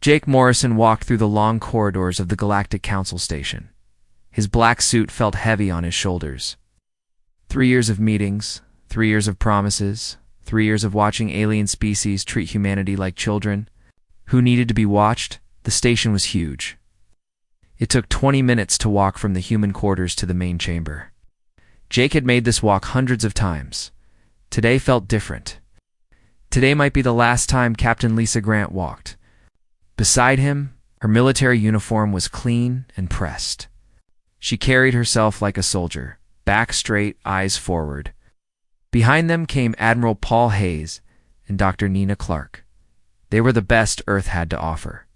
Jake Morrison walked through the long corridors of the Galactic Council station. His black suit felt heavy on his shoulders. 3 years of meetings, 3 years of promises, 3 years of watching alien species treat humanity like children. Who needed to be watched? The station was huge. It took 20 minutes to walk from the human quarters to the main chamber. Jake had made this walk hundreds of times. Today felt different. Today might be the last time Captain Lisa Grant walked. Beside him, her military uniform was clean and pressed. She carried herself like a soldier, back straight, eyes forward. Behind them came Admiral Paul Hayes and Dr. Nina Clark. They were the best Earth had to offer.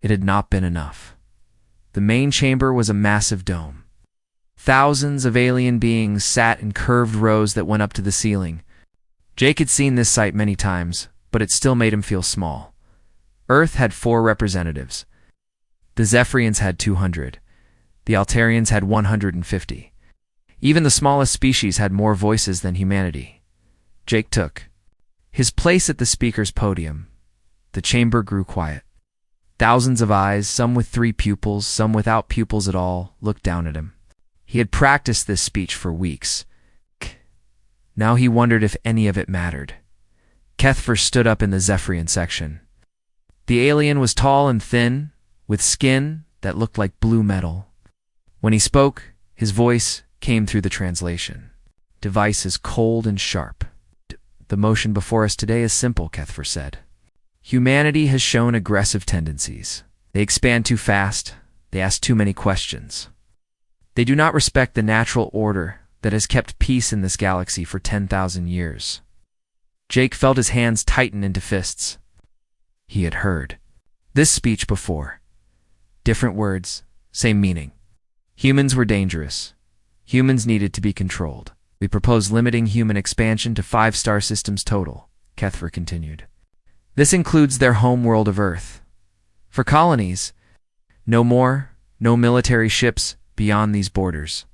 It had not been enough. The main chamber was a massive dome. Thousands of alien beings sat in curved rows that went up to the ceiling. Jake had seen this sight many times, but it still made him feel small. Earth had 4 representatives. The Zephyrians had 200. The Altarians had 150. Even the smallest species had more voices than humanity. Jake took his place at the speaker's podium. The chamber grew quiet. Thousands of eyes, some with 3 pupils, some without pupils at all, looked down at him. He had practiced this speech for weeks. Now he wondered if any of it mattered. Kethfer stood up in the Zephyrian section. The alien was tall and thin, with skin that looked like blue metal. When he spoke, his voice came through the translation. Device is cold and sharp. The motion before us today is simple, Kethfer said. Humanity has shown aggressive tendencies. They expand too fast. They ask too many questions. They do not respect the natural order that has kept peace in this galaxy for 10,000 years. Jake felt his hands tighten into fists. He had heard this speech before. Different words, same meaning. Humans were dangerous. Humans needed to be controlled. We propose limiting human expansion to 5 star systems total, Kethfer continued. This includes their home world of Earth. For colonies, no more, no military ships beyond these borders.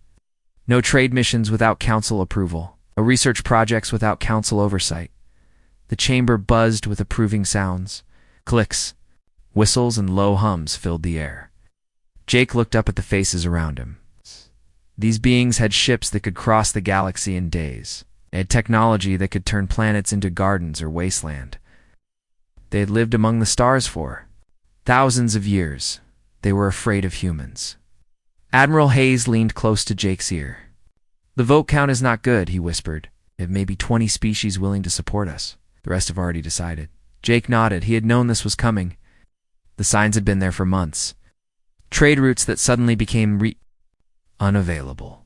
No trade missions without council approval. No research projects without council oversight. The chamber buzzed with approving sounds. Clicks, whistles, and low hums filled the air. Jake looked up at the faces around him. These beings had ships that could cross the galaxy in days. They had technology that could turn planets into gardens or wasteland. They had lived among the stars for thousands of years. They were afraid of humans. Admiral Hayes leaned close to Jake's ear. The vote count is not good, he whispered. We have maybe 20 species willing to support us. The rest have already decided. Jake nodded. He had known this was coming. The signs had been there for months. Trade routes that suddenly became unavailable.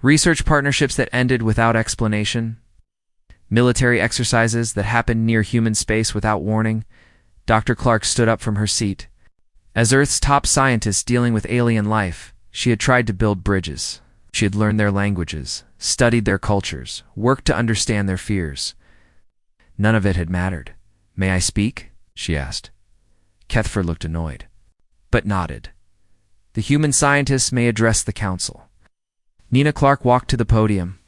Research partnerships that ended without explanation. Military exercises that happened near human space without warning. Dr. Clark stood up from her seat. As Earth's top scientist dealing with alien life, she had tried to build bridges. She had learned their languages, studied their cultures, worked to understand their fears. None of it had mattered. May I speak? She asked. Kethfer looked annoyed, but nodded. The human scientists may address the council. Nina Clark walked to the podium.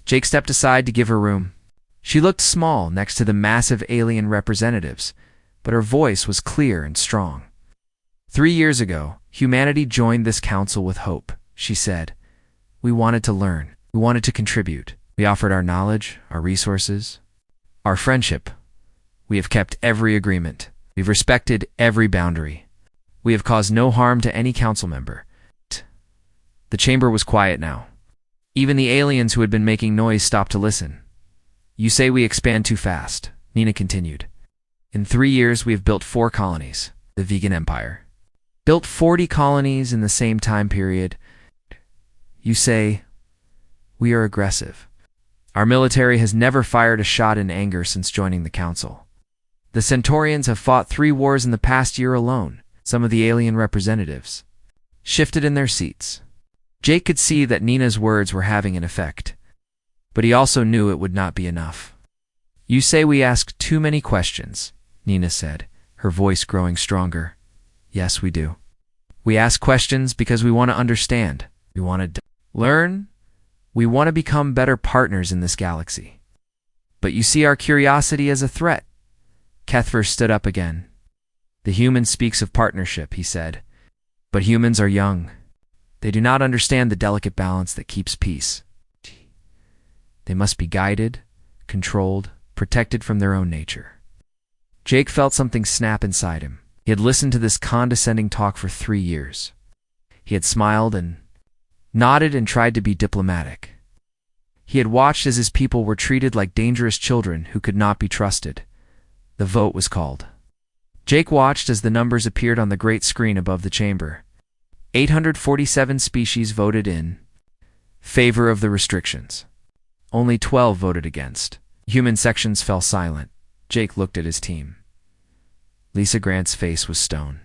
Jake stepped aside to give her room. She looked small next to the massive alien representatives, but her voice was clear and strong. 3 years ago, humanity joined this council with hope, she said. We wanted to learn. We wanted to contribute. We offered our knowledge, our resources, our friendship. We have kept every agreement. We've respected every boundary. We have caused no harm to any council member. The chamber was quiet now. Even the aliens who had been making noise stopped to listen. You say we expand too fast, Nina continued. In 3 years, we have built 4 colonies, the Vegan Empire. Built 40 colonies in the same time period. You say we are aggressive. Our military has never fired a shot in anger since joining the council. The Centaurians have fought 3 wars in the past year alone. Some of the alien representatives shifted in their seats. Jake could see that Nina's words were having an effect, but he also knew it would not be enough. You say we ask too many questions, Nina said, her voice growing stronger. Yes, we do. We ask questions because we want to understand. We want to learn. We want to become better partners in this galaxy. But you see our curiosity as a threat. Kethfer stood up again. The human speaks of partnership, he said. But humans are young. They do not understand the delicate balance that keeps peace. They must be guided, controlled, protected from their own nature. Jake felt something snap inside him. He had listened to this condescending talk for 3 years. He had smiled and nodded and tried to be diplomatic. He had watched as his people were treated like dangerous children who could not be trusted. The vote was called. Jake watched as the numbers appeared on the great screen above the chamber. 847 species voted in favor of the restrictions. Only 12 voted against. Human sections fell silent. Jake looked at his team. Lisa Grant's face was stone.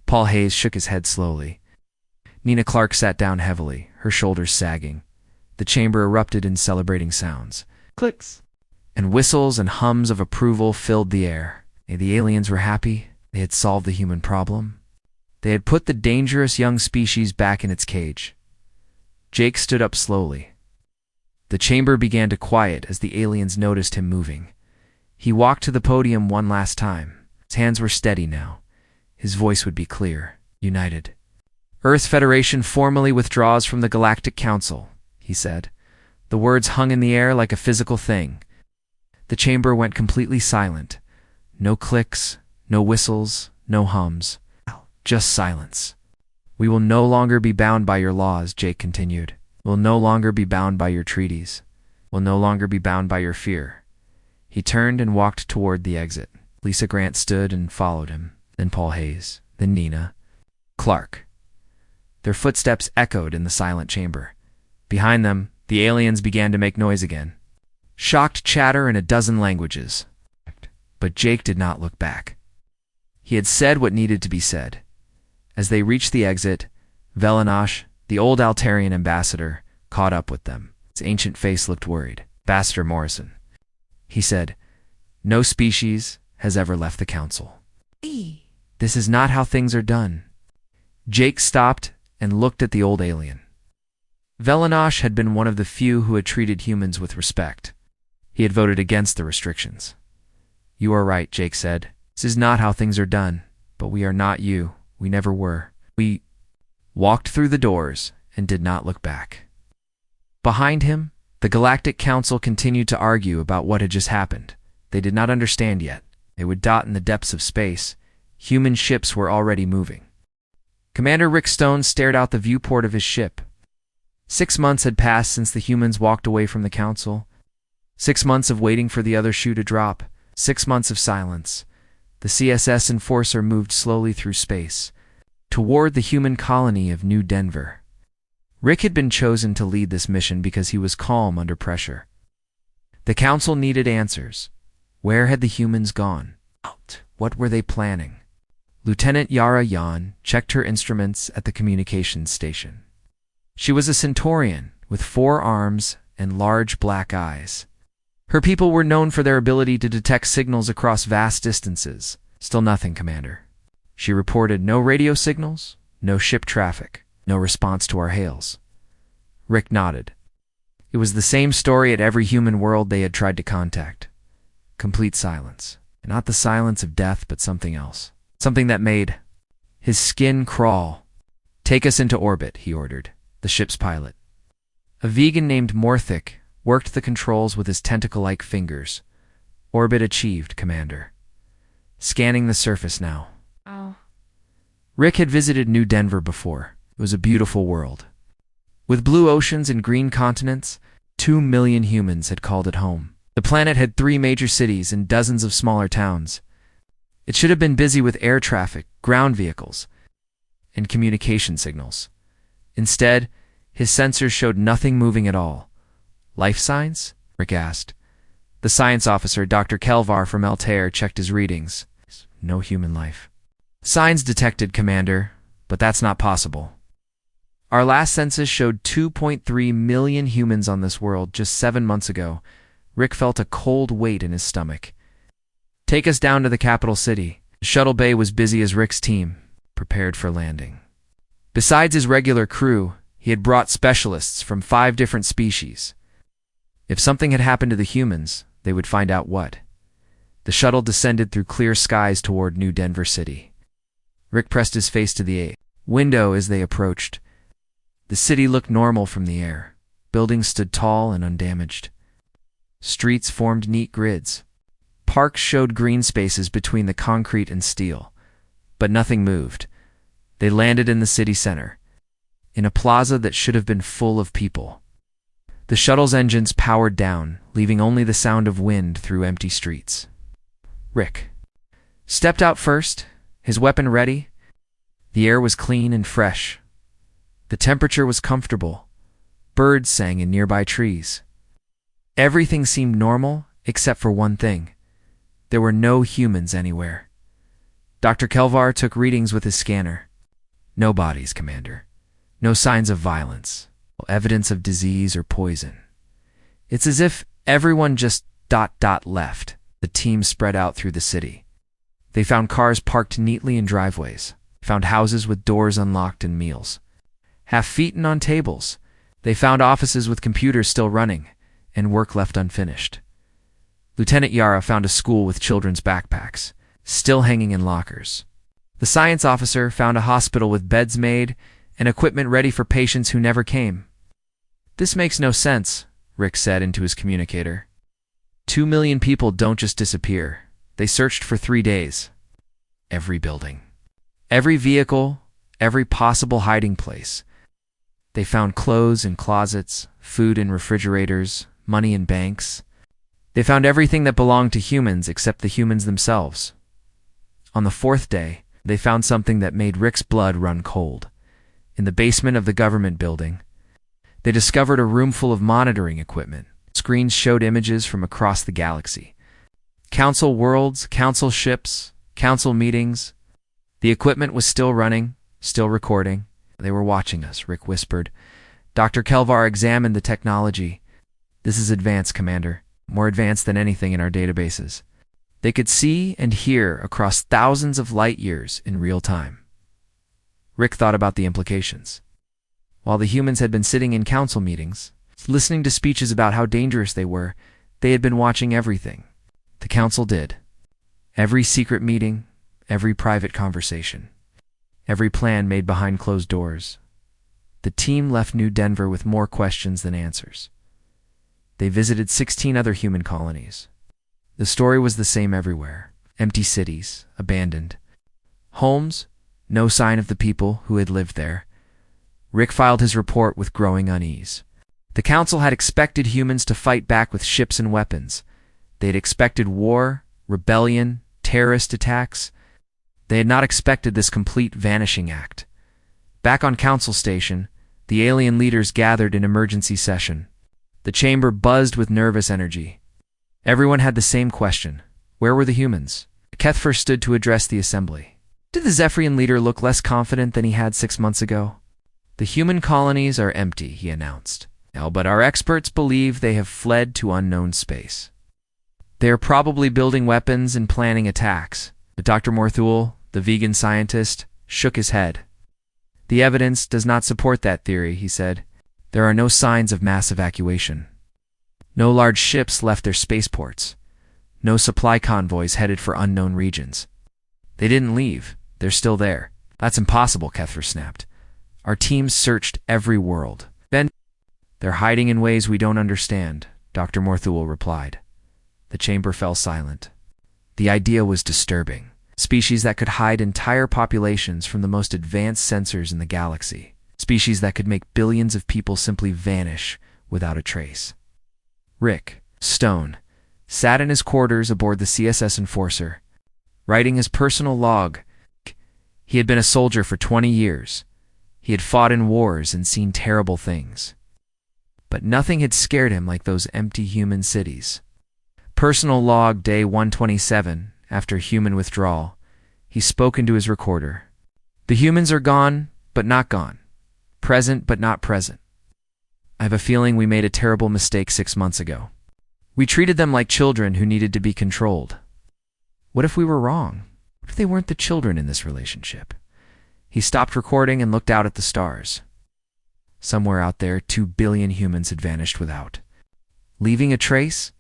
Paul Hayes shook his head slowly. Nina Clark sat down heavily, her shoulders sagging. The chamber erupted in celebrating sounds. Clicks and whistles and hums of approval filled the air. The aliens were happy. They had solved the human problem. They had put the dangerous young species back in its cage. Jake stood up slowly. The chamber began to quiet as the aliens noticed him moving. He walked to the podium one last time. His hands were steady now. His voice would be clear, united. Earth Federation formally withdraws from the Galactic Council, he said. The words hung in the air like a physical thing. The chamber went completely silent. No clicks, no whistles, no hums. Just silence. We will no longer be bound by your laws, Jake continued. We'll no longer be bound by your treaties. We'll no longer be bound by your fear. He turned and walked toward the exit. Lisa Grant stood and followed him, then Paul Hayes, then Nina Clark. Their footsteps echoed in the silent chamber. Behind them, the aliens began to make noise again. Shocked chatter in a dozen languages. But Jake did not look back. He had said what needed to be said. As they reached the exit, Velanash, the old Altarian ambassador, caught up with them. His ancient face looked worried. Ambassador Morrison. He said, "No species has ever left the council. This is not how things are done." Jake stopped and looked at the old alien. Velanash had been one of the few who had treated humans with respect. He had voted against the restrictions. "You are right," Jake said. "This is not how things are done, but we are not you. We never were." We walked through the doors and did not look back. Behind him, the Galactic Council continued to argue about what had just happened. They did not understand yet. They would dot in the depths of space. Human ships were already moving. Commander Rick Stone stared out the viewport of his ship. 6 months had passed since the humans walked away from the Council. 6 months of waiting for the other shoe to drop. 6 months of silence. The CSS Enforcer moved slowly through space, toward the human colony of New Denver. Rick had been chosen to lead this mission because he was calm under pressure. The Council needed answers. Where had the humans gone? What were they planning? Lieutenant Yara Yan checked her instruments at the communications station. She was a Centaurian with 4 arms and large black eyes. Her people were known for their ability to detect signals across vast distances. "Still nothing, Commander." She reported no radio signals, no ship traffic, no response to our hails. Rick nodded. It was the same story at every human world they had tried to contact. Complete silence. Not the silence of death, but something else. Something that made his skin crawl. "Take us into orbit," he ordered, the ship's pilot. A vegan named Morthic worked the controls with his tentacle-like fingers. "Orbit achieved, Commander." Scanning the surface now. Oh. Rick had visited New Denver before. It was a beautiful world. With blue oceans and green continents, 2 million humans had called it home. The planet had 3 major cities and dozens of smaller towns. It should have been busy with air traffic, ground vehicles, and communication signals. Instead, his sensors showed nothing moving at all. "Life signs?" Rick asked. The science officer, Dr. Kelvar from Altair, checked his readings. No human life. "Signs detected, Commander, but that's not possible. Our last census showed 2.3 million humans on this world just 7 months ago." Rick felt a cold weight in his stomach. "Take us down to the capital city." The shuttle bay was busy as Rick's team prepared for landing. Besides his regular crew, he had brought specialists from 5 different species. If something had happened to the humans, they would find out what. The shuttle descended through clear skies toward New Denver City. Rick pressed his face to the window as they approached. The city looked normal from the air. Buildings stood tall and undamaged. Streets formed neat grids. Parks showed green spaces between the concrete and steel. But nothing moved. They landed in the city center, in a plaza that should have been full of people. The shuttle's engines powered down, leaving only the sound of wind through empty streets. Rick stepped out first, his weapon ready. The air was clean and fresh. The temperature was comfortable. Birds sang in nearby trees. Everything seemed normal except for one thing. There were no humans anywhere. Dr. Kelvar took readings with his scanner. No bodies, Commander. No signs of violence. Evidence of disease or poison. It's as if everyone just left. The team spread out through the city. They found cars parked neatly in driveways, found houses with doors unlocked and meals half-eaten on tables. They found offices with computers still running and work left unfinished. Lieutenant Yara found a school with children's backpacks, still hanging in lockers. The science officer found a hospital with beds made and equipment ready for patients who never came. "This makes no sense," Rick said into his communicator. 2 million people don't just disappear. They searched for 3 days. Every building, every vehicle, every possible hiding place. They found clothes in closets, food in refrigerators, money in banks. They found everything that belonged to humans except the humans themselves. On the 4th day, they found something that made Rick's blood run cold. In the basement of the government building, they discovered a room full of monitoring equipment. Screens showed images from across the galaxy. Council worlds, council ships, council meetings. The equipment was still running, still recording. "They were watching us," Rick whispered. Dr. Kelvar examined the technology. "This is advanced, Commander. More advanced than anything in our databases." They could see and hear across thousands of light years in real time. Rick thought about the implications. While the humans had been sitting in council meetings, listening to speeches about how dangerous they were, they had been watching everything. The council did. Every secret meeting, every private conversation, every plan made behind closed doors. The team left New Denver with more questions than answers. They visited 16 other human colonies. The story was the same everywhere. Empty cities, abandoned. Homes, no sign of the people who had lived there. Rick filed his report with growing unease. The council had expected humans to fight back with ships and weapons. They had expected war, rebellion, terrorist attacks. They had not expected this complete vanishing act. Back on Council Station, the alien leaders gathered in emergency session. The chamber buzzed with nervous energy. Everyone had the same question. Where were the humans? Kethfer stood to address the assembly. Did the Zephyrian leader look less confident than he had 6 months ago? "The human colonies are empty," he announced. "But our experts believe they have fled to unknown space. They are probably building weapons and planning attacks." But Dr. Morthul, the vegan scientist, shook his head. "The evidence does not support that theory," he said. "There are no signs of mass evacuation. No large ships left their spaceports. No supply convoys headed for unknown regions. They didn't leave. They're still there." "That's impossible," Kethfer snapped. "Our teams searched every world." "Ben, they're hiding in ways we don't understand," Dr. Morthul replied. The chamber fell silent. The idea was disturbing. Species that could hide entire populations from the most advanced sensors in the galaxy. Species that could make billions of people simply vanish without a trace. Rick Stone sat in his quarters aboard the CSS Enforcer, writing his personal log. He had been a soldier for 20 years. He had fought in wars and seen terrible things. But nothing had scared him like those empty human cities. Personal log day 127, after human withdrawal, he spoke into his recorder. "The humans are gone, but not gone. Present, but not present. I have a feeling we made a terrible mistake 6 months ago. We treated them like children who needed to be controlled. What if we were wrong? What if they weren't the children in this relationship?" He stopped recording and looked out at the stars. Somewhere out there, 2 billion humans had vanished without leaving a trace.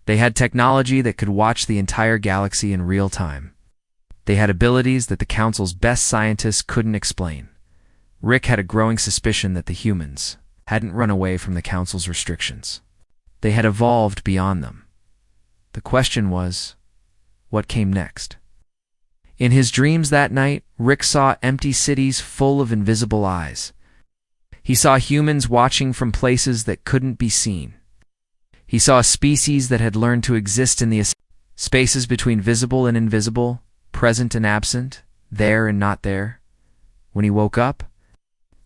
They had technology that could watch the entire galaxy in real time. They had abilities that the Council's best scientists couldn't explain. Rick had a growing suspicion that the humans hadn't run away from the Council's restrictions. They had evolved beyond them. The question was, what came next? In his dreams that night, Rick saw empty cities full of invisible eyes. He saw humans watching from places that couldn't be seen. He saw a species that had learned to exist in the spaces between visible and invisible, present and absent, there and not there. When he woke up,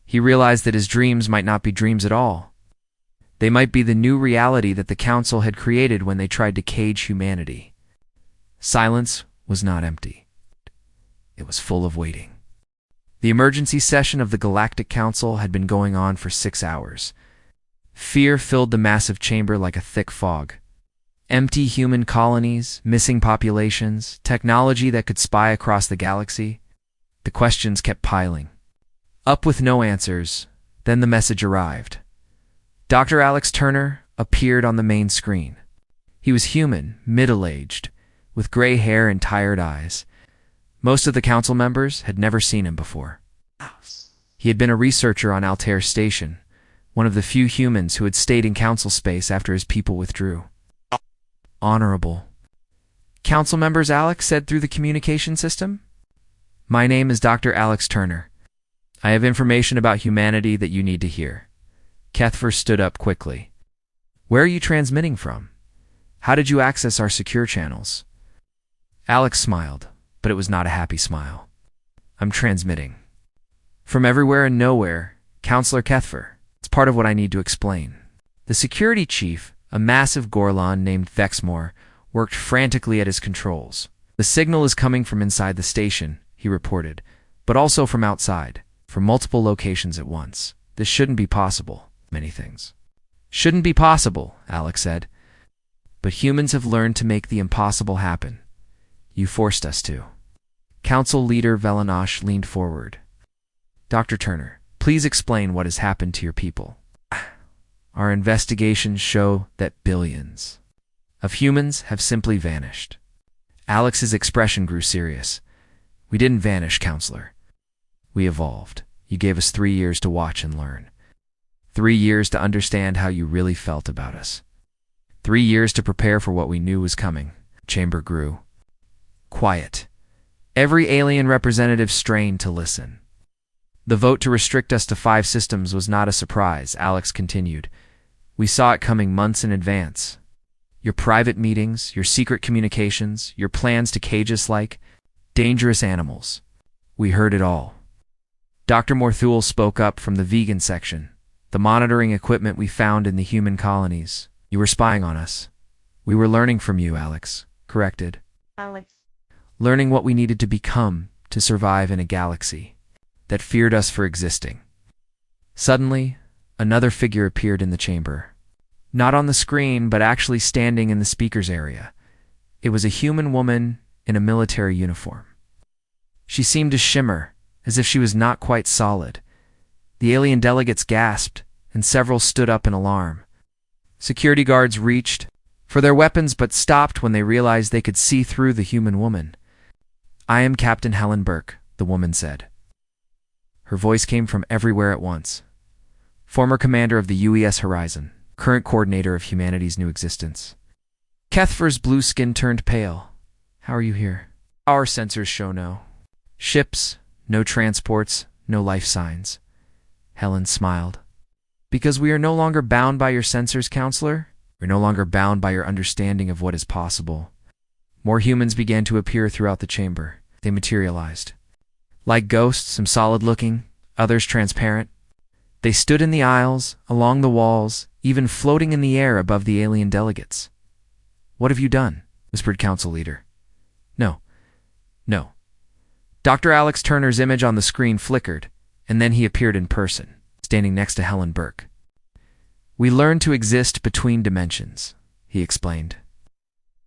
he realized that his dreams might not be dreams at all. They might be the new reality that the Council had created when they tried to cage humanity. Silence was not empty. It was full of waiting. The emergency session of the Galactic Council had been going on for 6 hours. Fear filled the massive chamber like a thick fog. Empty human colonies, missing populations, technology that could spy across the galaxy. The questions kept piling. Up with no answers, then the message arrived. Dr. Alex Turner appeared on the main screen. He was human, middle-aged, with gray hair and tired eyes. Most of the Council members had never seen him before. He had been a researcher on Altair Station, one of the few humans who had stayed in Council space after his people withdrew. Honorable Council members, Alex said through the communication system. My name is Dr. Alex Turner. I have information about humanity that you need to hear. Kethfer stood up quickly. Where are you transmitting from? How did you access our secure channels? Alex smiled, but it was not a happy smile. I'm transmitting. From everywhere and nowhere, Counselor Kethfer. It's part of what I need to explain. The security chief, a massive Gorlon named Vexmore, worked frantically at his controls. The signal is coming from inside the station, he reported, but also from outside, from multiple locations at once. This shouldn't be possible. Many things shouldn't be possible, Alex said. But humans have learned to make the impossible happen. You forced us to. Council leader Velenosh leaned forward. Dr. Turner, please explain what has happened to your people. Our investigations show that billions of humans have simply vanished. Alex's expression grew serious. We didn't vanish, Counselor. We evolved. You gave us 3 years to watch and learn. 3 years to understand how you really felt about us. 3 years to prepare for what we knew was coming. Chamber grew. Quiet. Every alien representative strained to listen. The vote to restrict us to 5 systems was not a surprise, Alex continued. We saw it coming months in advance. Your private meetings, your secret communications, your plans to cage us like dangerous animals. We heard it all. Dr. Morthul spoke up from the vegan section. The monitoring equipment we found in the human colonies. You were spying on us. We were learning from you, Alex. Corrected. Alex. Learning what we needed to become to survive in a galaxy that feared us for existing. Suddenly, another figure appeared in the chamber. Not on the screen, but actually standing in the speaker's area. It was a human woman in a military uniform. She seemed to shimmer, as if she was not quite solid. The alien delegates gasped, and several stood up in alarm. Security guards reached for their weapons but stopped when they realized they could see through the human woman. I am Captain Helen Burke, the woman said. Her voice came from everywhere at once. Former commander of the UES Horizon, current coordinator of humanity's new existence. Kethfer's blue skin turned pale. How are you here? Our sensors show no ships, no transports, no life signs. Helen smiled. Because we are no longer bound by your sensors, Counselor. We're no longer bound by your understanding of what is possible. More humans began to appear throughout the chamber. They materialized. Like ghosts, some solid-looking, others transparent. They stood in the aisles, along the walls, even floating in the air above the alien delegates. What have you done? Whispered Council Leader. No. Dr. Alex Turner's image on the screen flickered, and then he appeared in person, standing next to Helen Burke. We learn to exist between dimensions, he explained.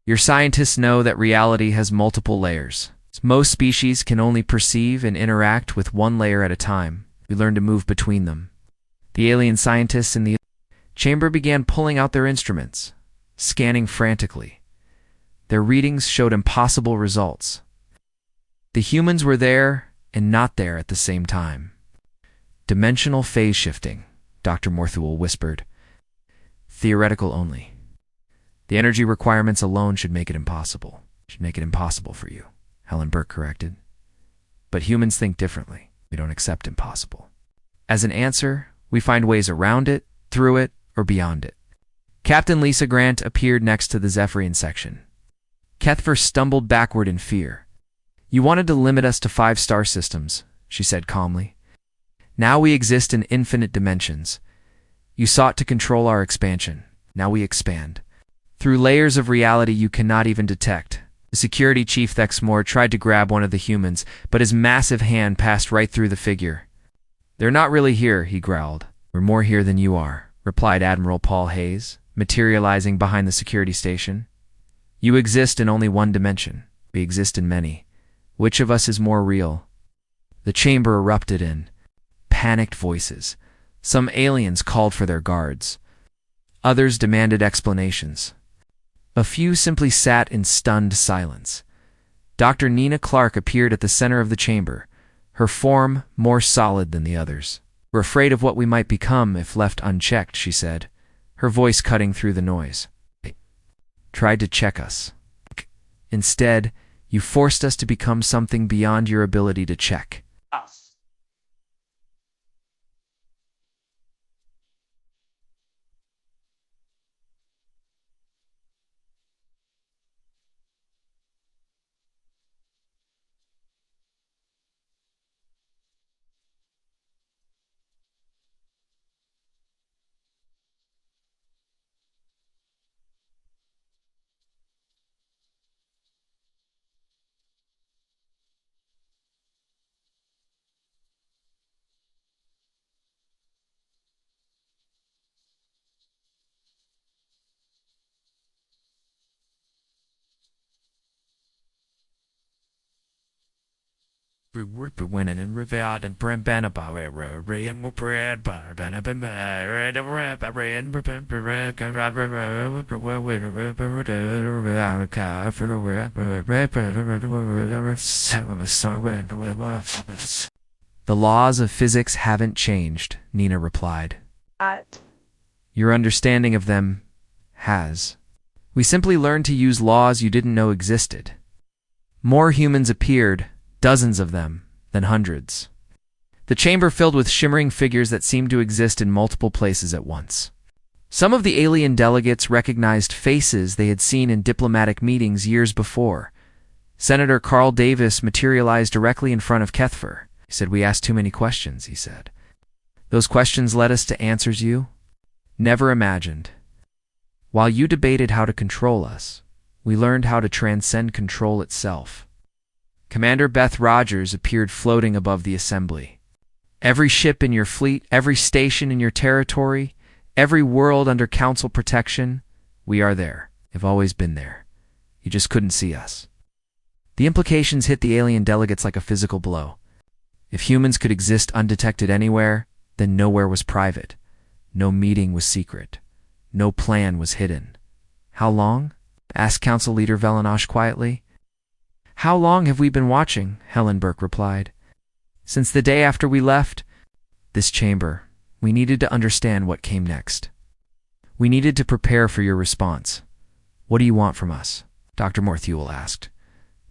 Your scientists know that reality has multiple layers. Most species can only perceive and interact with one layer at a time. We learn to move between them. The alien scientists in the chamber began pulling out their instruments, scanning frantically. Their readings showed impossible results. The humans were there and not there at the same time. Dimensional phase shifting, Dr. Morthul whispered. Theoretical only. The energy requirements alone should make it impossible. Should make it impossible for you, Helen Burke corrected. But humans think differently. We don't accept impossible. As an answer, we find ways around it, through it, or beyond it. Captain Lisa Grant appeared next to the Zephyrian section. Kethver stumbled backward in fear. You wanted to limit us to 5-star systems, she said calmly. Now we exist in infinite dimensions. You sought to control our expansion. Now we expand. Through layers of reality you cannot even detect. The security chief Thexmore tried to grab one of the humans, but his massive hand passed right through the figure. They're not really here, he growled. We're more here than you are, replied Admiral Paul Hayes, materializing behind the security station. You exist in only one dimension. We exist in many. Which of us is more real? The chamber erupted in panicked voices. Some aliens called for their guards. Others demanded explanations. A few simply sat in stunned silence. Dr. Nina Clark appeared at the center of the chamber, her form more solid than the others. We're afraid of what we might become if left unchecked, she said, her voice cutting through the noise. They tried to check us. Instead, you forced us to become something beyond your ability to check. Us. We were winning and revealed and brand about it. The laws of physics haven't changed, Nina replied. Your understanding of them has. We simply learned to use laws you didn't know existed. More humans appeared, dozens of them, then hundreds. The chamber filled with shimmering figures that seemed to exist in multiple places at once. Some of the alien delegates recognized faces they had seen in diplomatic meetings years before. Senator Carl Davis materialized directly in front of Kethver. He said, "We asked too many questions," he said. "Those questions led us to answers you never imagined. While you debated how to control us, we learned how to transcend control itself." Commander Beth Rogers appeared floating above the assembly. "Every ship in your fleet, every station in your territory, every world under council protection, we are there. Have always been there. You just couldn't see us." The implications hit the alien delegates like a physical blow. If humans could exist undetected anywhere, then nowhere was private. No meeting was secret. No plan was hidden. "How long?" asked Council Leader Velenosh quietly. "How long have we been watching?" Helen Burke replied. "Since the day after we left this chamber, we needed to understand what came next. We needed to prepare for your response. What do you want from us?" Dr. Morthul asked.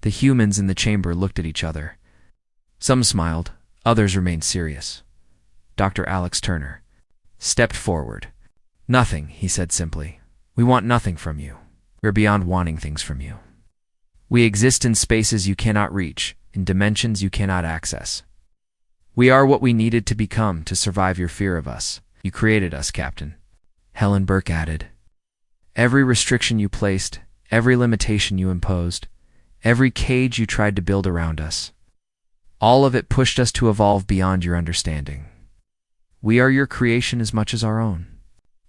The humans in the chamber looked at each other. Some smiled, others remained serious. Dr. Alex Turner stepped forward. "Nothing," he said simply. "We want nothing from you. We're beyond wanting things from you. We exist in spaces you cannot reach, in dimensions you cannot access. We are what we needed to become to survive your fear of us. You created us, Captain." Helen Burke added. "Every restriction you placed, every limitation you imposed, every cage you tried to build around us, all of it pushed us to evolve beyond your understanding. We are your creation as much as our own."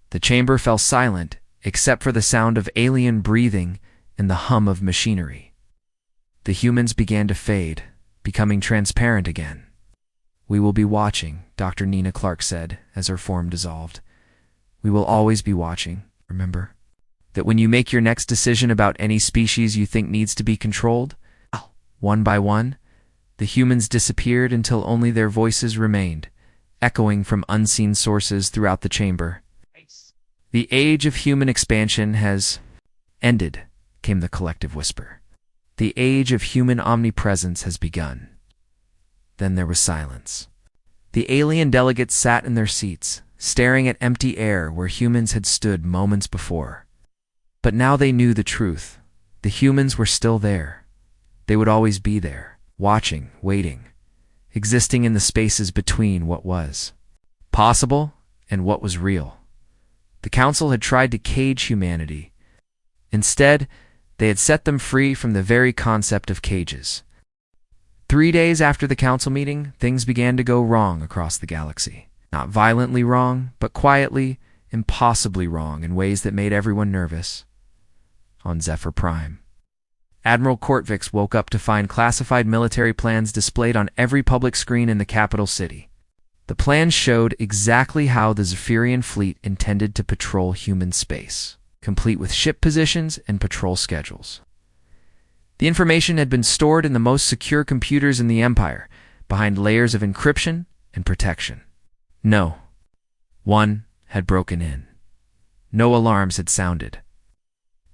The chamber fell silent, except for the sound of alien breathing and the hum of machinery. The humans began to fade, becoming transparent again. "We will be watching," Dr. Nina Clark said as her form dissolved. "We will always be watching, remember? That when you make your next decision about any species you think needs to be controlled, one by one, The humans disappeared until only their voices remained, echoing from unseen sources throughout the chamber. The age of human expansion has ended, came the collective whisper. The age of human omnipresence has begun. Then there was silence. The alien delegates sat in their seats, staring at empty air where humans had stood moments before. But now they knew the truth. The humans were still there. They would always be there, watching, waiting, existing in the spaces between what was possible and what was real. The Council had tried to cage humanity. Instead, they had set them free from the very concept of cages. 3 days after the Council meeting, things began to go wrong across the galaxy. Not violently wrong, but quietly, impossibly wrong in ways that made everyone nervous. On Zephyr Prime, Admiral Kortvix woke up to find classified military plans displayed on every public screen in the capital city. The plans showed exactly how the Zephyrian fleet intended to patrol human space, complete with ship positions and patrol schedules. The information had been stored in the most secure computers in the Empire, behind layers of encryption and protection. No one had broken in. No alarms had sounded.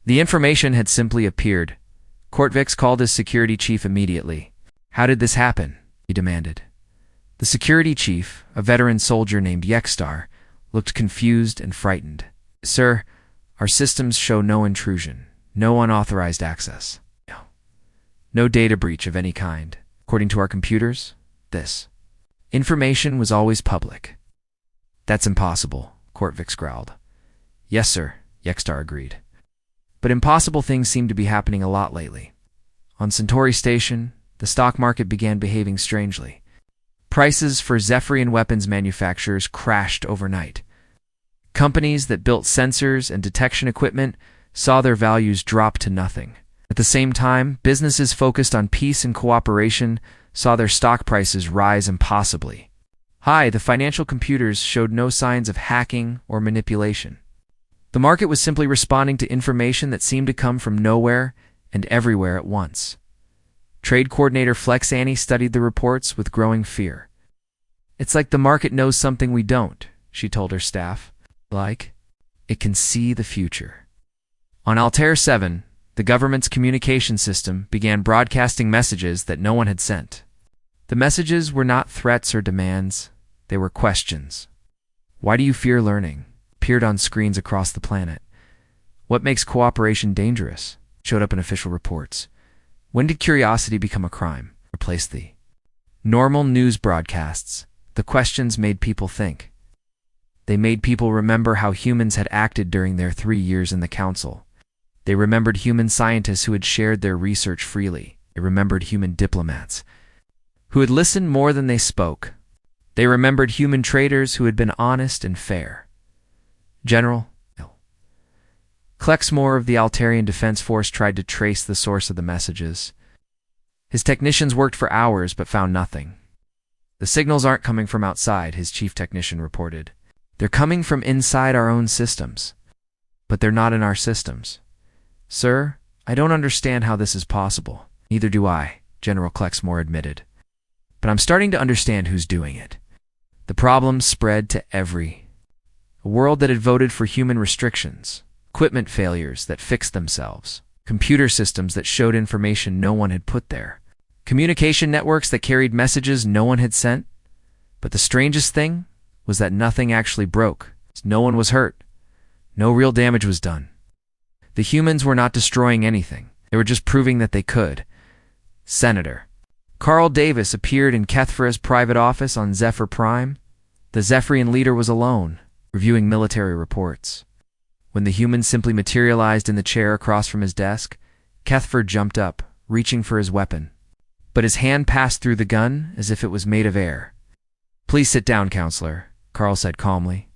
The information had simply appeared. Kortvix called his security chief immediately. "How did this happen?" he demanded. The security chief, a veteran soldier named Yekstar, looked confused and frightened. "Sir, our systems show no intrusion, no unauthorized access. No data breach of any kind. According to our computers, this information was always public." "That's impossible," Kortvix growled. "Yes, sir," Yekstar agreed. But impossible things seem to be happening a lot lately. On Centauri Station, the stock market began behaving strangely. Prices for Zephyrian weapons manufacturers crashed overnight. Companies that built sensors and detection equipment saw their values drop to nothing. At the same time, businesses focused on peace and cooperation saw their stock prices rise impossibly high. The financial computers showed no signs of hacking or manipulation. The market was simply responding to information that seemed to come from nowhere and everywhere at once. Trade coordinator Flex Annie studied the reports with growing fear. "It's like the market knows something we don't," she told her staff. "Like, it can see the future." On Altair 7, the government's communication system began broadcasting messages that no one had sent. The messages were not threats or demands, they were questions. "Why do you fear learning?" appeared on screens across the planet. "What makes cooperation dangerous?" showed up in official reports. "When did curiosity become a crime?" replaced the normal news broadcasts. The questions made people think. They made people remember how humans had acted during their 3 years in the Council. They remembered human scientists who had shared their research freely. They remembered human diplomats who had listened more than they spoke. They remembered human traders who had been honest and fair. General Klexmore of the Altarian Defense Force tried to trace the source of the messages. His technicians worked for hours but found nothing. "The signals aren't coming from outside," his chief technician reported. "They're coming from inside our own systems. But they're not in our systems." "Sir, I don't understand how this is possible." "Neither do I," General Klexmore admitted. "But I'm starting to understand who's doing it." The problem spread to a world that had voted for human restrictions, equipment failures that fixed themselves, computer systems that showed information no one had put there, communication networks that carried messages no one had sent. But the strangest thing was that nothing actually broke. No one was hurt. No real damage was done. The humans were not destroying anything. They were just proving that they could. Senator Carl Davis appeared in Kethfra's private office on Zephyr Prime. The Zephyrian leader was alone, reviewing military reports. When the human simply materialized in the chair across from his desk, Kethfra jumped up, reaching for his weapon. But his hand passed through the gun as if it was made of air. "Please sit down, Counselor," Carl said calmly.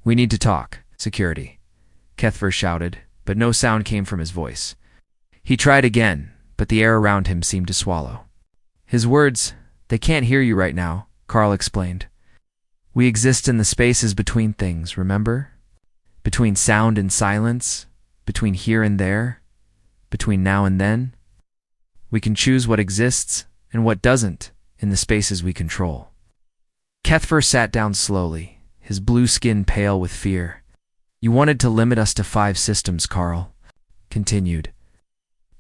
"We need to talk." "Security," Kethfra shouted, but no sound came from his voice. He tried again, but the air around him seemed to swallow. His words, "They can't hear you right now," Carl explained. "We exist in the spaces between things, remember? Between sound and silence, between here and there, between now and then. We can choose what exists and what doesn't in the spaces we control. Kethver sat down slowly, his blue skin pale with fear. You wanted to limit us to 5 systems, Carl continued.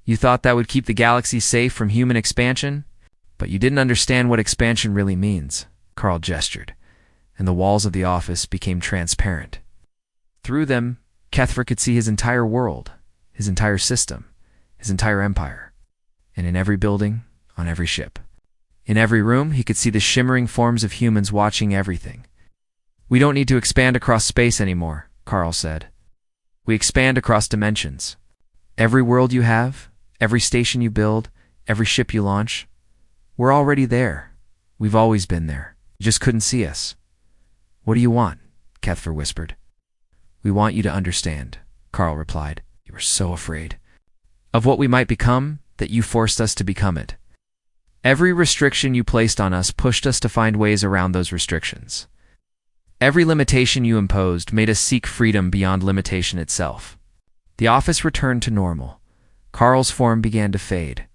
You thought that would keep the galaxy safe from human expansion? But you didn't understand what expansion really means, Carl gestured, and the walls of the office became transparent. Through them, Kethver could see his entire world, his entire system, his entire empire. And in every building, on every ship, in every room, he could see the shimmering forms of humans watching everything. We don't need to expand across space anymore, Carl said. We expand across dimensions. Every world you have, every station you build, every ship you launch, we're already there. We've always been there. You just couldn't see us. What do you want? Kethver whispered. We want you to understand, Carl replied. You were so afraid of what we might become that you forced us to become it. Every restriction you placed on us pushed us to find ways around those restrictions. Every limitation you imposed made us seek freedom beyond limitation itself. The office returned to normal. Carl's form began to fade.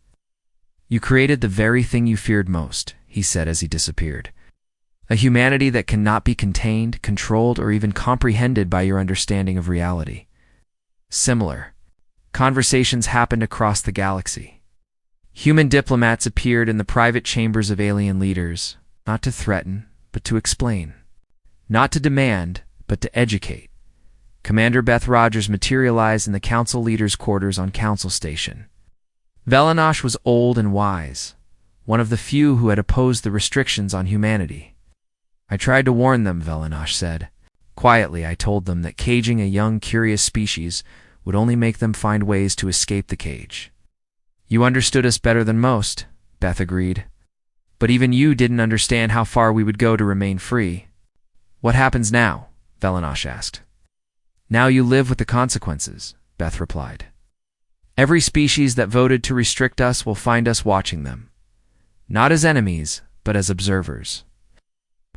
You created the very thing you feared most, he said as he disappeared. A humanity that cannot be contained, controlled, or even comprehended by your understanding of reality. Similar conversations happened across the galaxy. Human diplomats appeared in the private chambers of alien leaders, not to threaten, but to explain. Not to demand, but to educate. Commander Beth Rogers materialized in the council leaders' quarters on Council Station. Velinosh was old and wise, one of the few who had opposed the restrictions on humanity. I tried to warn them, Velinosh said. Quietly, I told them that caging a young, curious species would only make them find ways to escape the cage. You understood us better than most, Beth agreed. But even you didn't understand how far we would go to remain free. What happens now? Velinosh asked. Now you live with the consequences, Beth replied. Every species that voted to restrict us will find us watching them. Not as enemies, but as observers.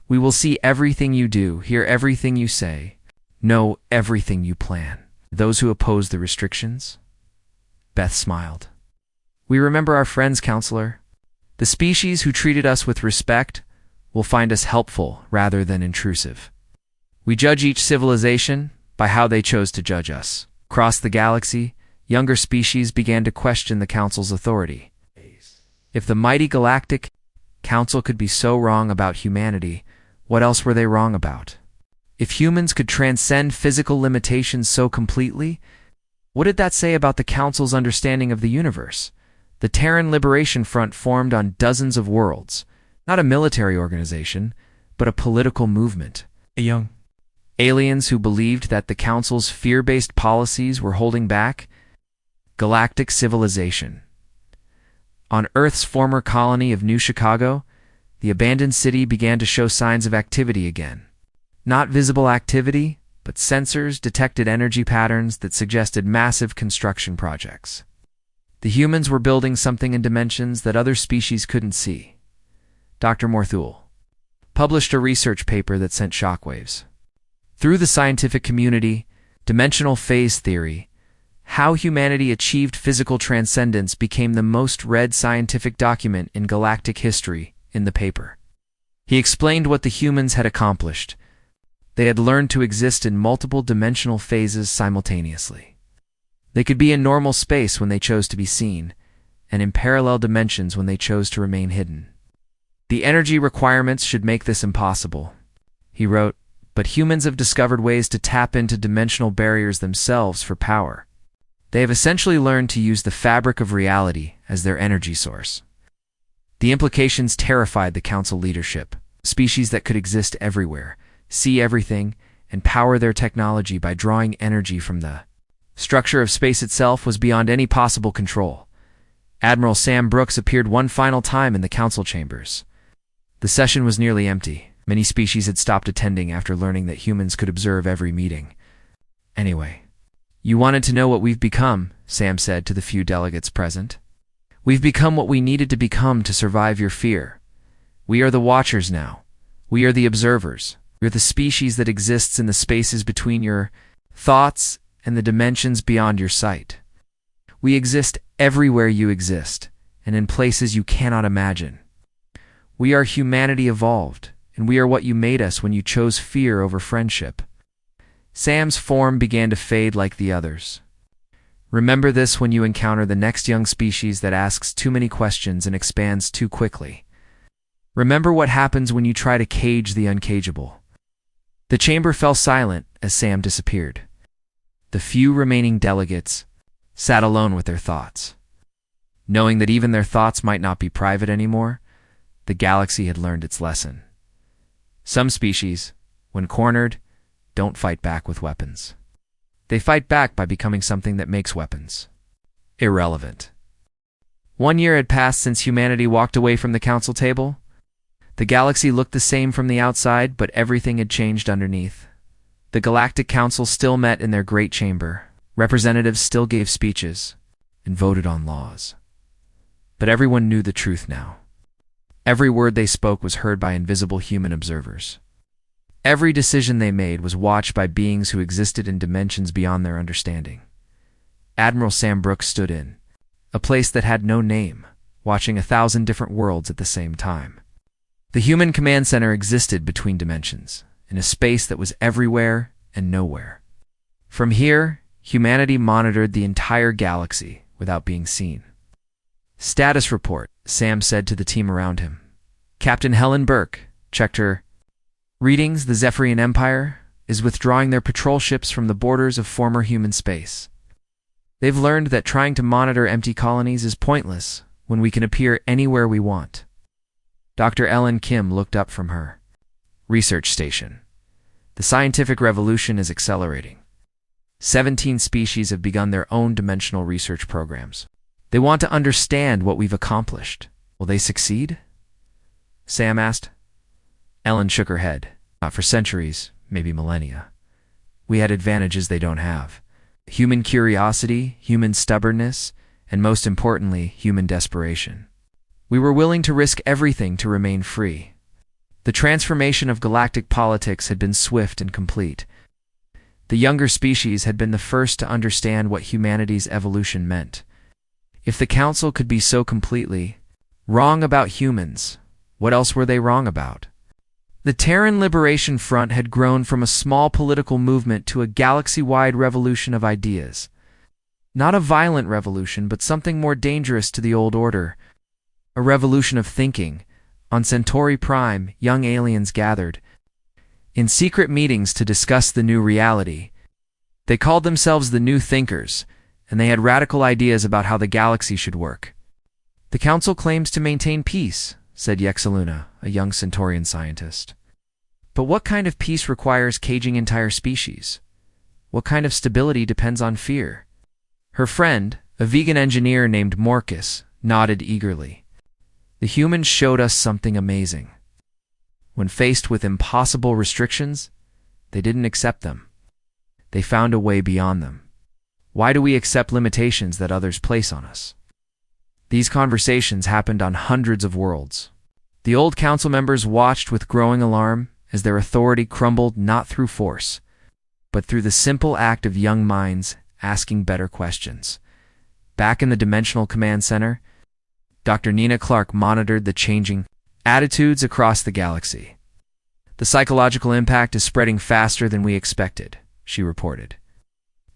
We will see everything you do, hear everything you say, know everything you plan. Those who oppose the restrictions? Beth smiled. We remember our friends, Counselor. The species who treated us with respect will find us helpful rather than intrusive. We judge each civilization by how they chose to judge us. Across the galaxy, younger species began to question the Council's authority. If the mighty Galactic Council could be so wrong about humanity, what else were they wrong about? If humans could transcend physical limitations so completely, what did that say about the Council's understanding of the universe? The Terran Liberation Front formed on dozens of worlds, not a military organization, but a political movement. Aliens who believed that the Council's fear-based policies were holding back galactic civilization. On Earth's former colony of New Chicago, the abandoned city began to show signs of activity again. Not visible activity, but sensors detected energy patterns that suggested massive construction projects. The humans were building something in dimensions that other species couldn't see. Dr. Morthul published a research paper that sent shockwaves. Through the scientific community, dimensional phase theory, how humanity achieved physical transcendence became the most read scientific document in galactic history in the paper. He explained what the humans had accomplished. They had learned to exist in multiple dimensional phases simultaneously. They could be in normal space when they chose to be seen, and in parallel dimensions when they chose to remain hidden. The energy requirements should make this impossible, he wrote, but humans have discovered ways to tap into dimensional barriers themselves for power. They have essentially learned to use the fabric of reality as their energy source. The implications terrified the Council leadership, species that could exist everywhere, see everything, and power their technology by drawing energy from the structure of space itself was beyond any possible control. Admiral Sam Brooks appeared one final time in the Council chambers. The session was nearly empty. Many species had stopped attending after learning that humans could observe every meeting. Anyway, you wanted to know what we've become, Sam said to the few delegates present. We've become what we needed to become to survive your fear. We are the Watchers now. We are the Observers. We are the species that exists in the spaces between your thoughts and the dimensions beyond your sight. We exist everywhere you exist, and in places you cannot imagine. We are humanity evolved, and we are what you made us when you chose fear over friendship. Sam's form began to fade like the others. Remember this when you encounter the next young species that asks too many questions and expands too quickly. Remember what happens when you try to cage the uncageable. The chamber fell silent as Sam disappeared. The few remaining delegates sat alone with their thoughts. Knowing that even their thoughts might not be private anymore, the galaxy had learned its lesson. Some species, when cornered, don't fight back with weapons. They fight back by becoming something that makes weapons irrelevant. 1 year had passed since humanity walked away from the council table. The galaxy looked the same from the outside, but everything had changed underneath. The Galactic Council still met in their great chamber. Representatives still gave speeches and voted on laws. But everyone knew the truth now. Every word they spoke was heard by invisible human observers. Every decision they made was watched by beings who existed in dimensions beyond their understanding. Admiral Sam Brooks stood in a place that had no name, watching 1,000 different worlds at the same time. The human command center existed between dimensions, in a space that was everywhere and nowhere. From here, humanity monitored the entire galaxy without being seen. "Status report," Sam said to the team around him. Captain Helen Burke checked her readings. The Zephyrian Empire is withdrawing their patrol ships from the borders of former human space. They've learned that trying to monitor empty colonies is pointless when we can appear anywhere we want. Dr. Ellen Kim looked up from her research station. The scientific revolution is accelerating. 17 species have begun their own dimensional research programs. They want to understand what we've accomplished. Will they succeed? Sam asked. Ellen shook her head. Not for centuries, maybe millennia. We had advantages they don't have. Human curiosity, human stubbornness, and most importantly, human desperation. We were willing to risk everything to remain free. The transformation of galactic politics had been swift and complete. The younger species had been the first to understand what humanity's evolution meant. If the Council could be so completely wrong about humans, what else were they wrong about? The Terran Liberation Front had grown from a small political movement to a galaxy-wide revolution of ideas. Not a violent revolution, but something more dangerous to the old order. A revolution of thinking. On Centauri Prime, young aliens gathered in secret meetings to discuss the new reality. They called themselves the New Thinkers, and they had radical ideas about how the galaxy should work. "The Council claims to maintain peace," said Yexaluna, a young Centaurian scientist. "But what kind of peace requires caging entire species? What kind of stability depends on fear?" Her friend, a vegan engineer named Morcus, nodded eagerly. "The humans showed us something amazing. When faced with impossible restrictions, they didn't accept them. They found a way beyond them. Why do we accept limitations that others place on us?" These conversations happened on hundreds of worlds. The old council members watched with growing alarm as their authority crumbled not through force, but through the simple act of young minds asking better questions. Back in the Dimensional Command Center, Dr. Nina Clark monitored the changing attitudes across the galaxy. "The psychological impact is spreading faster than we expected," she reported.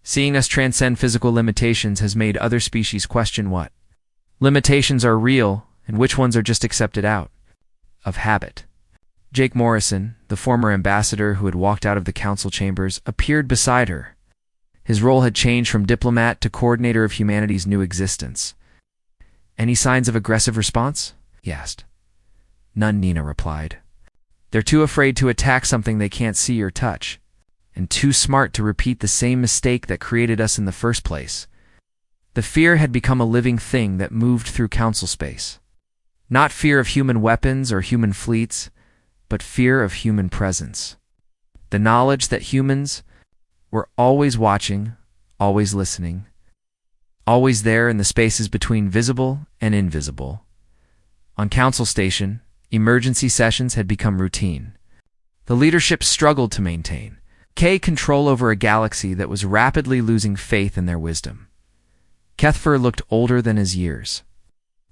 "Seeing us transcend physical limitations has made other species question what limitations are real and which ones are just accepted out of habit." Jake Morrison, the former ambassador who had walked out of the council chambers, appeared beside her. His role had changed from diplomat to coordinator of humanity's new existence. "Any signs of aggressive response?" he asked. "None," Nina replied. "They're too afraid to attack something they can't see or touch, and too smart to repeat the same mistake that created us in the first place." The fear had become a living thing that moved through council space. Not fear of human weapons or human fleets, but fear of human presence. The knowledge that humans were always watching, always listening, always there in the spaces between visible and invisible. On Council Station, emergency sessions had become routine. The leadership struggled to maintain control over a galaxy that was rapidly losing faith in their wisdom. Kethfer looked older than his years.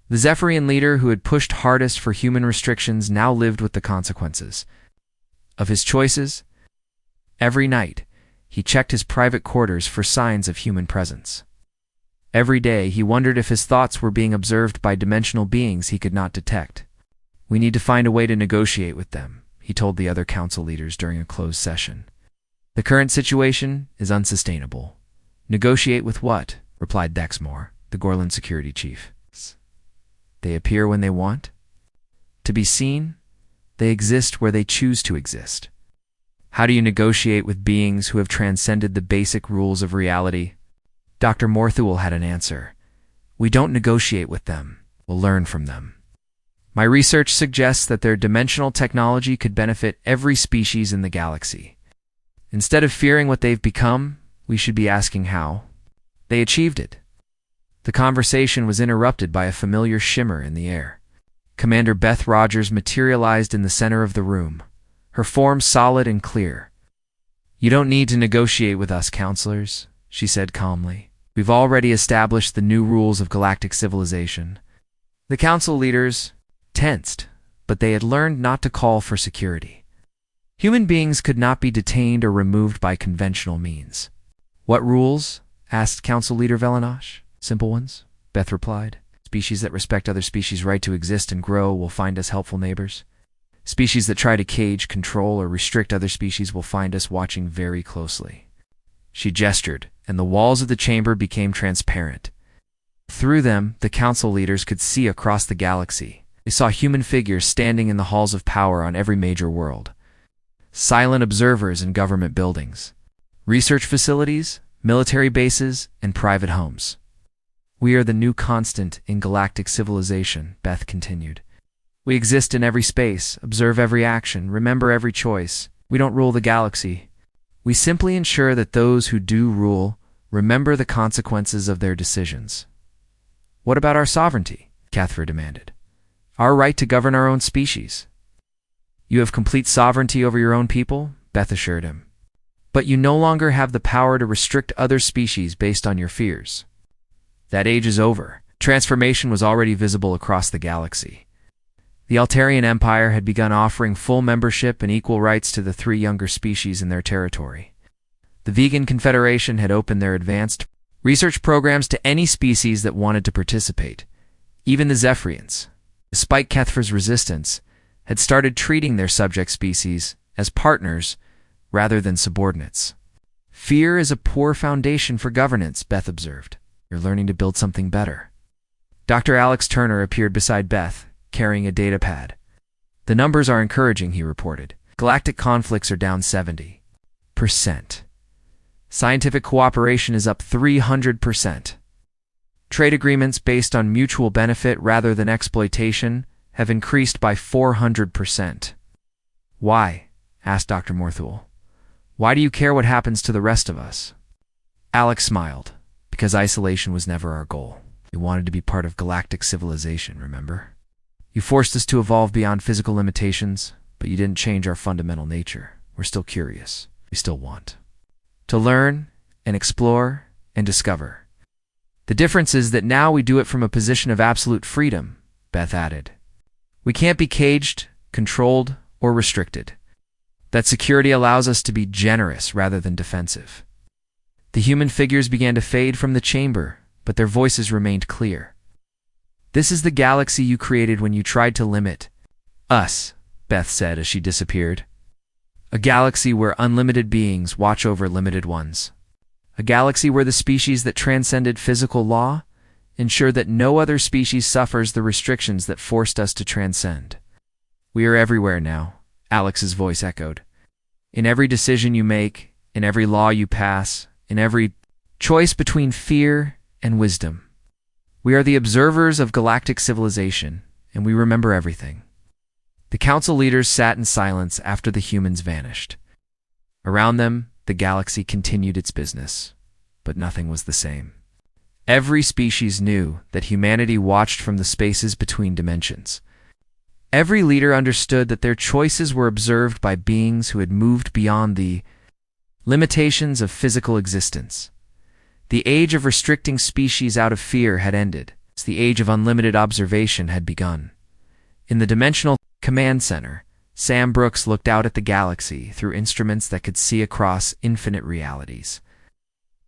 The Zephyrian leader who had pushed hardest for human restrictions now lived with the consequences of his choices. Every night, he checked his private quarters for signs of human presence. Every day, he wondered if his thoughts were being observed by dimensional beings he could not detect. "We need to find a way to negotiate with them," he told the other council leaders during a closed session. "The current situation is unsustainable." "Negotiate with what?" replied Dexmore, the Gorlin security chief. "They appear when they want to be seen. They exist where they choose to exist. How do you negotiate with beings who have transcended the basic rules of reality?" Dr. Morthul had an answer. "We don't negotiate with them. We'll learn from them. My research suggests that their dimensional technology could benefit every species in the galaxy. Instead of fearing what they've become, we should be asking how they achieved it." The conversation was interrupted by a familiar shimmer in the air. Commander Beth Rogers materialized in the center of the room, her form solid and clear. "You don't need to negotiate with us, counselors," she said calmly. "We've already established the new rules of galactic civilization." The council leaders tensed, but they had learned not to call for security. Human beings could not be detained or removed by conventional means. "What rules?" asked Council Leader Velenosh. "Simple ones," Beth replied. "Species that respect other species' right to exist and grow will find us helpful neighbors. Species that try to cage, control, or restrict other species will find us watching very closely." She gestured, and the walls of the chamber became transparent. Through them, the council leaders could see across the galaxy. They saw human figures standing in the halls of power on every major world. Silent observers in government buildings, research facilities, military bases, and private homes. "We are the new constant in galactic civilization," Beth continued. "We exist in every space, observe every action, remember every choice. We don't rule the galaxy. We simply ensure that those who do rule remember the consequences of their decisions." "What about our sovereignty?" Cathra demanded. "Our right to govern our own species." "You have complete sovereignty over your own people," Beth assured him. "But you no longer have the power to restrict other species based on your fears. That age is over." Transformation was already visible across the galaxy. The Altarian Empire had begun offering full membership and equal rights to the 3 younger species in their territory. The Vegan Confederation had opened their advanced research programs to any species that wanted to participate. Even the Zephyrians, despite Kethra's resistance, had started treating their subject species as partners rather than subordinates. "Fear is a poor foundation for governance," Beth observed. "You're learning to build something better." Dr. Alex Turner appeared beside Beth, carrying a data pad. "The numbers are encouraging," he reported. "Galactic conflicts are down 70%. Scientific cooperation is up 300%. Trade agreements based on mutual benefit rather than exploitation have increased by 400%. "Why?" asked Dr. Morthul. "Why do you care what happens to the rest of us?" Alex smiled. "Because isolation was never our goal. We wanted to be part of galactic civilization, remember? You forced us to evolve beyond physical limitations, but you didn't change our fundamental nature. We're still curious. We still want to learn and explore and discover. The difference is that now we do it from a position of absolute freedom," Beth added. "We can't be caged, controlled, or restricted. That security allows us to be generous rather than defensive." The human figures began to fade from the chamber, but their voices remained clear. "This is the galaxy you created when you tried to limit us," Beth said as she disappeared. "A galaxy where unlimited beings watch over limited ones. A galaxy where the species that transcended physical law ensure that no other species suffers the restrictions that forced us to transcend. We are everywhere now," Alex's voice echoed. "In every decision you make, in every law you pass, in every choice between fear and wisdom. We are the observers of galactic civilization, and we remember everything." The council leaders sat in silence after the humans vanished. Around them, the galaxy continued its business, but nothing was the same. Every species knew that humanity watched from the spaces between dimensions. Every leader understood that their choices were observed by beings who had moved beyond the limitations of physical existence. The age of restricting species out of fear had ended. The age of unlimited observation had begun. In the Dimensional Command Center, Sam Brooks looked out at the galaxy through instruments that could see across infinite realities.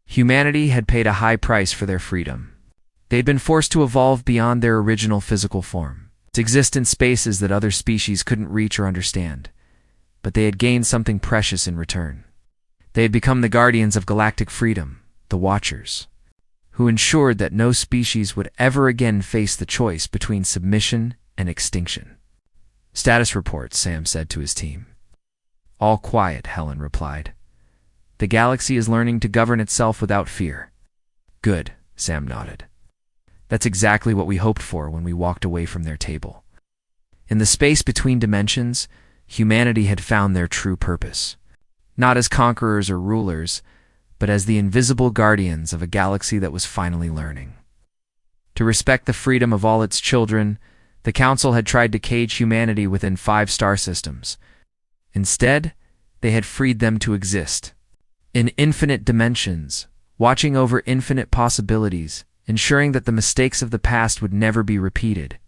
Humanity had paid a high price for their freedom. They had been forced to evolve beyond their original physical form, to exist in spaces that other species couldn't reach or understand. But they had gained something precious in return. They had become the guardians of galactic freedom, the Watchers, who ensured that no species would ever again face the choice between submission and extinction. "Status report," Sam said to his team. "All quiet," Helen replied. "The galaxy is learning to govern itself without fear." "Good," Sam nodded. "That's exactly what we hoped for when we walked away from their table." In the space between dimensions, humanity had found their true purpose. Not as conquerors or rulers, but as the invisible guardians of a galaxy that was finally learning. To respect the freedom of all its children, the Council had tried to cage humanity within 5 star systems. Instead, they had freed them to exist in infinite dimensions, watching over infinite possibilities, ensuring that the mistakes of the past would never be repeated.